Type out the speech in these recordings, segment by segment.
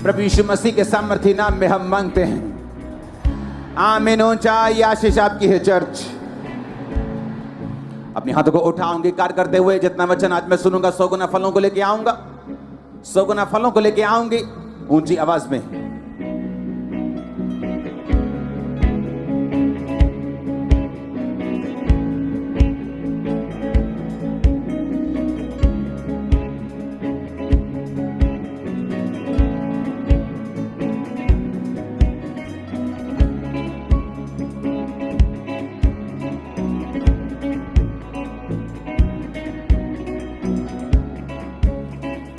प्रभु यीशु मसीह के सामर्थी नाम में हम मांगते हैं, आमीन। ऊंचाई आशीष आपकी है चर्च। अपने हाथों को उठाऊंगी कार्य करते हुए, जितना वचन आज मैं सुनूंगा 100 गुना फलों को लेके आऊंगा, 100 गुना फलों को लेके आऊंगी। ऊंची आवाज में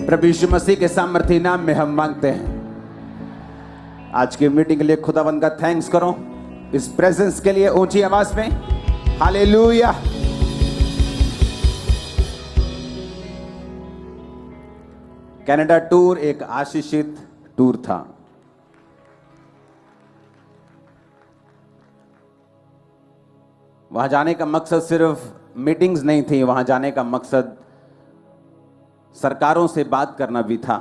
प्रभु यीशु मसीह के सामर्थी नाम में हम मांगते हैं। आज की मीटिंग के लिए खुदावंद का थैंक्स करो, इस प्रेजेंस के लिए ऊंची आवाज में हालेलुया। कनाडा टूर एक आशीषित टूर था। वहां जाने का मकसद सिर्फ मीटिंग्स नहीं थी, वहां जाने का मकसद सरकारों से बात करना भी था।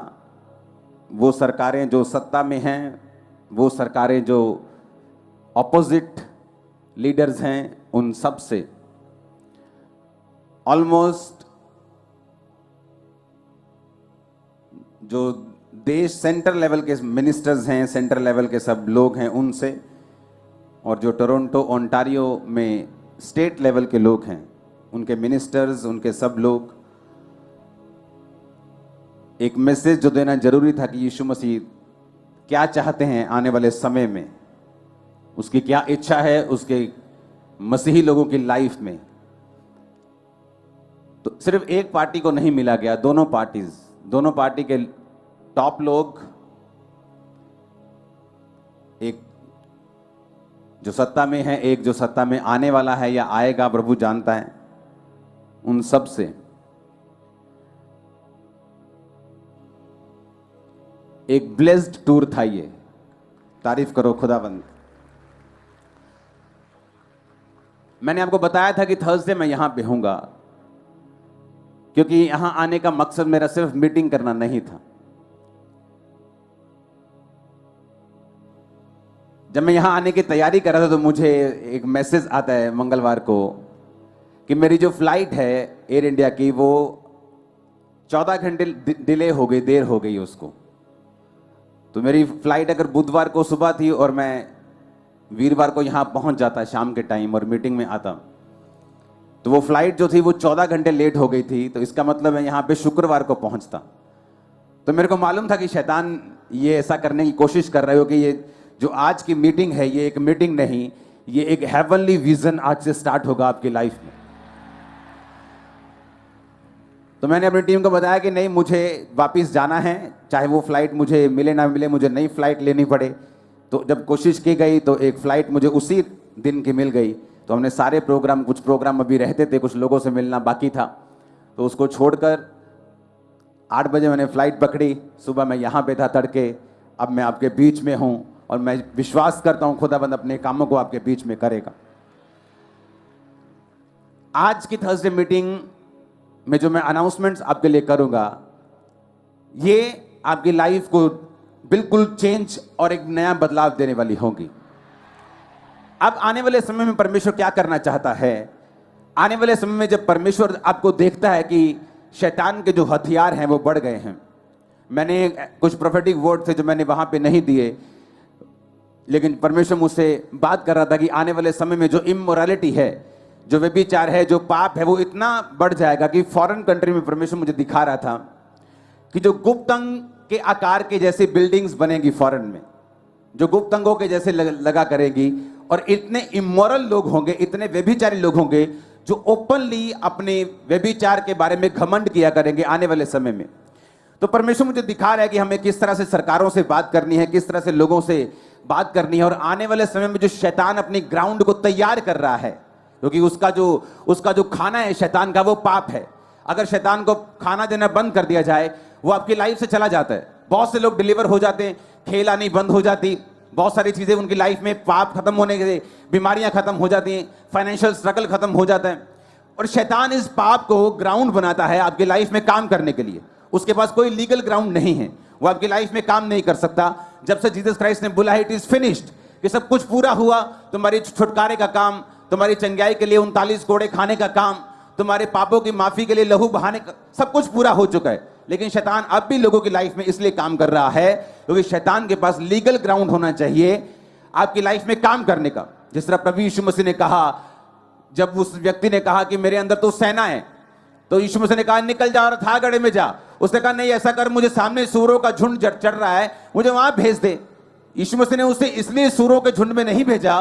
वो सरकारें जो सत्ता में हैं, वो सरकारें जो ऑपोजिट लीडर्स हैं, उन सब से ऑलमोस्ट जो देश सेंटर लेवल के मिनिस्टर्स हैं, सेंटर लेवल के सब लोग हैं उनसे, और जो टोरंटो ओंटारियो में स्टेट लेवल के लोग हैं उनके मिनिस्टर्स, उनके सब लोग, एक मैसेज जो देना जरूरी था कि यीशु मसीह क्या चाहते हैं आने वाले समय में, उसकी क्या इच्छा है उसके मसीही लोगों की लाइफ में। तो सिर्फ एक पार्टी को नहीं मिला गया, दोनों पार्टी के टॉप लोग, एक जो सत्ता में है, एक जो सत्ता में आने वाला है या आएगा प्रभु जानता है, उन सब से एक ब्लेस्ड टूर था ये। तारीफ करो खुदावंद। मैंने आपको बताया था कि थर्सडे मैं यहां पे हूंगा, क्योंकि यहां आने का मकसद मेरा सिर्फ मीटिंग करना नहीं था। जब मैं यहां आने की तैयारी कर रहा था तो मुझे एक मैसेज आता है मंगलवार को कि मेरी जो फ्लाइट है एयर इंडिया की, वो 14 घंटे डिले हो गई, देर हो गई उसको। तो मेरी फ्लाइट अगर बुधवार को सुबह थी और मैं वीरवार को यहाँ पहुँच जाता शाम के टाइम और मीटिंग में आता, तो वो फ्लाइट जो थी वो 14 घंटे लेट हो गई थी। तो इसका मतलब मैं यहाँ पे शुक्रवार को पहुँचता। तो मेरे को मालूम था कि शैतान ये ऐसा करने की कोशिश कर रहे हो कि ये जो आज की मीटिंग है ये एक मीटिंग नहीं, ये एक हेवनली विजन आज से स्टार्ट होगा आपकी लाइफ में। तो मैंने अपनी टीम को बताया कि नहीं, मुझे वापस जाना है, चाहे वो फ्लाइट मुझे मिले ना मिले, मुझे नई फ्लाइट लेनी पड़े। तो जब कोशिश की गई तो एक फ़्लाइट मुझे उसी दिन की मिल गई। तो हमने सारे प्रोग्राम, कुछ प्रोग्राम अभी रहते थे, कुछ लोगों से मिलना बाकी था, तो उसको छोड़कर 8 बजे मैंने फ़्लाइट पकड़ी। सुबह मैं यहाँ पे था तड़के, अब मैं आपके बीच में हूँ और मैं विश्वास करता हूँ खुदाबंद अपने कामों को आपके बीच में करेगा। आज की थर्सडे मीटिंग में जो मैं अनाउंसमेंट्स आपके लिए करूँगा, ये आपकी लाइफ को बिल्कुल चेंज और एक नया बदलाव देने वाली होगी। अब आने वाले समय में परमेश्वर क्या करना चाहता है, आने वाले समय में जब परमेश्वर आपको देखता है कि शैतान के जो हथियार हैं वो बढ़ गए हैं। मैंने कुछ प्रोफेटिक वर्ड थे जो मैंने वहां पे नहीं दिए, लेकिन परमेश्वर मुझसे बात कर रहा था कि आने वाले समय में जो इमोरालिटी है, जो व्यभिचार है, जो पाप है, वो इतना बढ़ जाएगा कि फॉरेन कंट्री में परमेश्वर मुझे दिखा रहा था कि जो गुप्त अंग के आकार के जैसी बिल्डिंग्स बनेगी फॉरेन में, जो गुप्त अंगों के जैसे लगा करेगी, और इतने इमोरल लोग होंगे, इतने व्यभिचारी लोग होंगे जो ओपनली अपने व्यभिचार के बारे में घमंड किया करेंगे आने वाले समय में। तो परमेश्वर मुझे दिखा रहा है कि हमें किस तरह से सरकारों से बात करनी है, किस तरह से लोगों से बात करनी है। और आने वाले समय में जो शैतान अपनी ग्राउंड को तैयार कर रहा है, क्योंकि उसका जो खाना है शैतान का, वो पाप है। अगर शैतान को खाना देना बंद कर दिया जाए, वो आपकी लाइफ से चला जाता है। बहुत से लोग डिलीवर हो जाते हैं, खेल आनी बंद हो जाती, बहुत सारी चीजें उनकी लाइफ में, पाप खत्म होने के, बीमारियां खत्म हो जाती हैं, फाइनेंशियल स्ट्रगल खत्म हो जाता है। और शैतान इस पाप को ग्राउंड बनाता है आपकी लाइफ में काम करने के लिए। उसके पास कोई लीगल ग्राउंड नहीं है, वो आपकी लाइफ में काम नहीं कर सकता। जब से जीसस क्राइस्ट ने बोला है इट इज फिनिश्ड, कि सब कुछ पूरा हुआ, तुम्हारी छुटकारे का काम, तुम्हारी चंगाई के लिए 39 कोड़े खाने का काम, तुम्हारे पापों की माफी के लिए लहू बहाने का, सब कुछ पूरा हो चुका है। लेकिन शैतान अब भी लोगों की लाइफ में इसलिए काम कर रहा है क्योंकि शैतान के पास लीगल ग्राउंड होना चाहिए आपकी लाइफ में काम करने का। जिस तरह प्रभु यीशु मसीह ने कहा, जब उस व्यक्ति ने कहा कि मेरे अंदर तो सेना है, तो यीशु मसीह ने कहा निकल जा और था गड़े में जा। उसने कहा नहीं ऐसा कर, मुझे सामने सूरों का झुंड चढ़ रहा है, मुझे वहां भेज दे। यीशु मसीह ने उसे इसलिए सूरों के झुंड में नहीं भेजा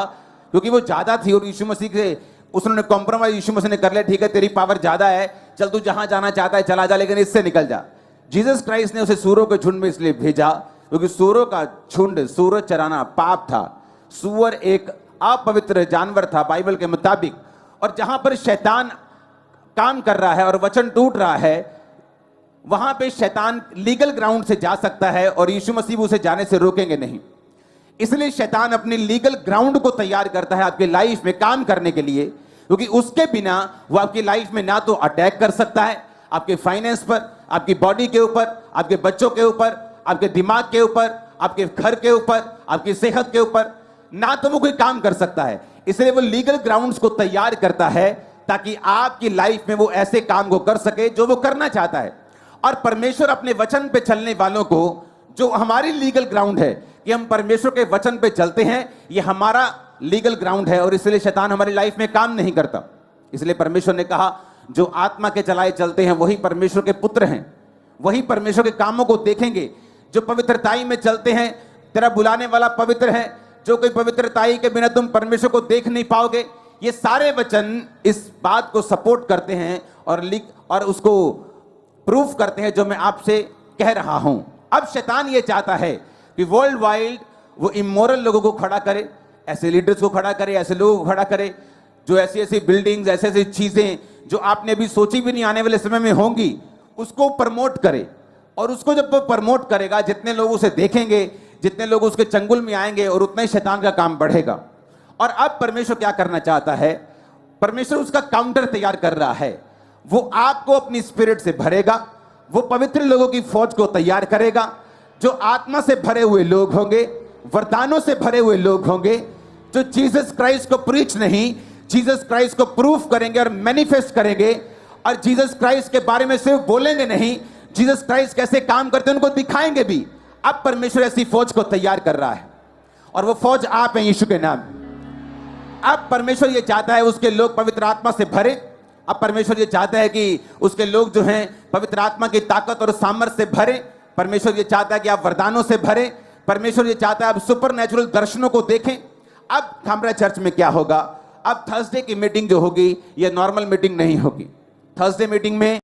क्योंकि वो ज्यादा थी और यीशु मसीह से उसने कॉम्प्रोमाइज यीशु मसीह ने कर लिया, ठीक है तेरी पावर ज्यादा है, चल तू जहां जाना चाहता है चला जा, लेकिन इससे निकल जा। जीसस क्राइस्ट ने उसे सूरों के झुंड में इसलिए भेजा क्योंकि सूरों का झुंड, सूअर चराना पाप था। सूअर एक अपवित्र जानवर था बाइबल के मुताबिक, और जहां पर शैतान काम कर रहा है और वचन टूट रहा है, वहां पे शैतान लीगल ग्राउंड से जा सकता है और यीशु मसीह उसे जाने से रोकेंगे नहीं। इसलिए शैतान अपनी लीगल ग्राउंड को तैयार करता है आपकी लाइफ में काम करने के लिए, क्योंकि उसके बिना वो आपकी लाइफ में ना तो अटैक कर सकता है आपके फाइनेंस पर, आपकी बॉडी के ऊपर, आपके बच्चों के ऊपर, आपके दिमाग के ऊपर, आपके घर के ऊपर, आपकी सेहत के ऊपर, ना तो वो कोई काम कर सकता है। इसलिए वो लीगल ग्राउंड्स को तैयार करता है ताकि आपकी लाइफ में वो ऐसे काम को कर सके जो वो करना चाहता है। और परमेश्वर अपने वचन पे चलने वालों को, जो हमारी लीगल ग्राउंड है कि हम परमेश्वर के वचन पे चलते हैं, ये हमारा लीगल ग्राउंड है और इसलिए शैतान हमारी लाइफ में काम नहीं करता। इसलिए परमेश्वर ने कहा जो आत्मा के चलाए चलते हैं वही परमेश्वर के पुत्र हैं, वही परमेश्वर के कामों को देखेंगे। जो पवित्रताई में चलते हैं, तेरा बुलाने वाला पवित्र है, जो कोई पवित्रताई के बिना तुम परमेश्वर को देख नहीं पाओगे। ये सारे वचन इस बात को सपोर्ट करते हैं और उसको प्रूफ करते हैं जो मैं आपसे कह रहा हूं। अब शैतान ये चाहता है कि वर्ल्ड वाइड वो इमोरल लोगों को खड़ा करे, ऐसे लीडर्स को खड़ा करे, ऐसे लोगों को खड़ा करे जो ऐसी ऐसी बिल्डिंग्स, ऐसी ऐसी चीजें जो आपने अभी सोची भी नहीं आने वाले समय में होंगी, उसको प्रमोट करे। और उसको जब वो प्रमोट करेगा, जितने लोग उसे देखेंगे, जितने लोग उसके चंगुल में आएंगे, और उतना ही शैतान का काम बढ़ेगा। और अब परमेश्वर क्या करना चाहता है, परमेश्वर उसका काउंटर तैयार कर रहा है। वो आपको अपनी स्पिरिट से भरेगा, वो पवित्र लोगों की फौज को तैयार करेगा, जो आत्मा से भरे हुए लोग होंगे, वरदानों से भरे हुए लोग होंगे, जो जीसस क्राइस्ट को प्रीच नहीं, जीसस क्राइस्ट को प्रूफ करेंगे और मैनिफेस्ट करेंगे, और जीसस क्राइस्ट के बारे में सिर्फ बोलेंगे नहीं, जीसस क्राइस्ट कैसे काम करते हैं उनको दिखाएंगे भी। अब परमेश्वर ऐसी फौज को तैयार कर रहा है और वो फौज आप हैं यीशु के नाम। अब परमेश्वर ये चाहता है उसके लोग पवित्र आत्मा से भरे। अब परमेश्वर ये चाहता है कि उसके लोग जो हैं पवित्र आत्मा की ताकत और सामर्थ्य से भरे। परमेश्वर ये चाहता है कि आप वरदानों से भरे। परमेश्वर ये चाहता है आप सुपर नेचुरल दर्शनों को देखें। अब हमारा चर्च में क्या होगा, अब थर्सडे की मीटिंग जो होगी ये नॉर्मल मीटिंग नहीं होगी। थर्सडे मीटिंग में